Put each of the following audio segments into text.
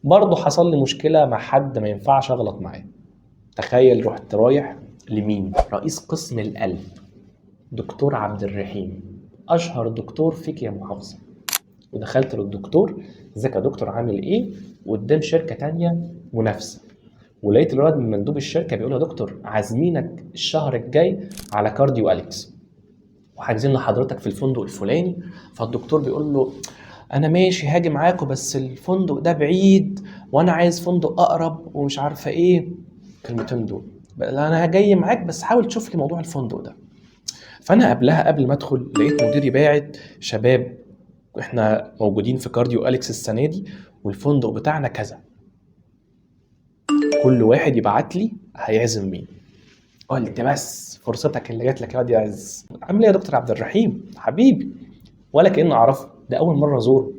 برضه حصل لي مشكله مع حد ما ينفعش اغلط معاه. تخيل رحت رايح لمين؟ رئيس قسم القلب، دكتور عبد الرحيم، اشهر دكتور فيك يا محافظه. ودخلت للدكتور: ازيك يا دكتور عامل ايه؟ قدام شركه تانية منافسه. ولقيت الولد من مندوب الشركه بيقول له: يا دكتور عازمينك الشهر الجاي على كارديو اليكس، وحاجزين لحضرتك في الفندق الفلاني. فالدكتور بيقول له: انا ماشي هاجي معاكم بس الفندق ده بعيد وانا عايز فندق اقرب ومش عارفه ايه. الكلمتين دول: لا انا جاي معاك بس حاول تشوف لي موضوع الفندق ده. فانا قبلها قبل ما ادخل لقيت مديري باعت: شباب احنا موجودين في كارديو اليكس السنه دي والفندق بتاعنا كذا، كل واحد يبعت لي هيعزم مين. قلت بس فرصتك اللي جات لك يا واد يا عز. عامل ايه يا دكتور عبد الرحيم حبيبي؟ ولا كأنه اعرفه، ده اول مره ازوره.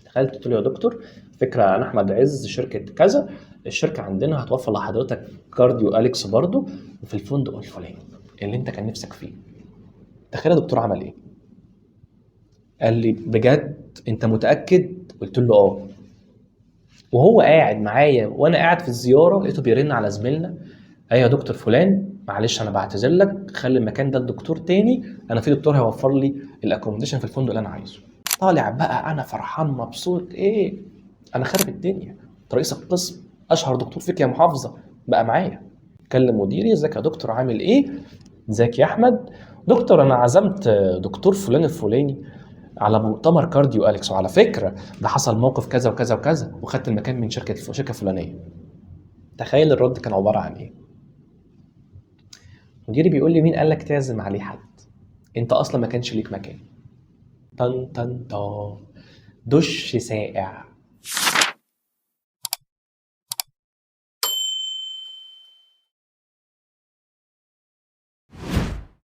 دخلت قلت له: يا دكتور، فكره انا احمد عز شركه كذا، الشركه عندنا هتوفر لحضرتك كارديو اليكس برضو وفي الفندق الفلاني اللي انت كان نفسك فيه. تخيل يا دكتور عمل ايه؟ قال لي: بجد انت متاكد؟ قلت له: اه. وهو قاعد معايا وانا قاعد في الزياره لقيته بيرن على زميلنا: ايوه يا دكتور فلان، معلش انا بعتذر لك، خلي المكان ده الدكتور تاني، انا في دكتور هيوفر لي الاكوموديشن في الفندق اللي انا عايزه. طالع بقى انا فرحان مبسوط ايه، انا خارب الدنيا. رئيس القسم، اشهر دكتور فيك يا محافظه، بقى معايا. كلم مديري: ازيك يا دكتور عامل ايه؟ ازيك يا احمد؟ دكتور انا عزمت دكتور فلان الفلاني على مؤتمر كارديو اليكس، وعلى فكره ده حصل موقف كذا وكذا وكذا وخدت المكان من شركه فلانيه. تخيل الرد كان عباره عن ايه؟ مديري بيقول لي: مين قال لك تعزم عليه حد؟ انت اصلا ما كانش ليك مكان. طن طن طن، دش ساقع.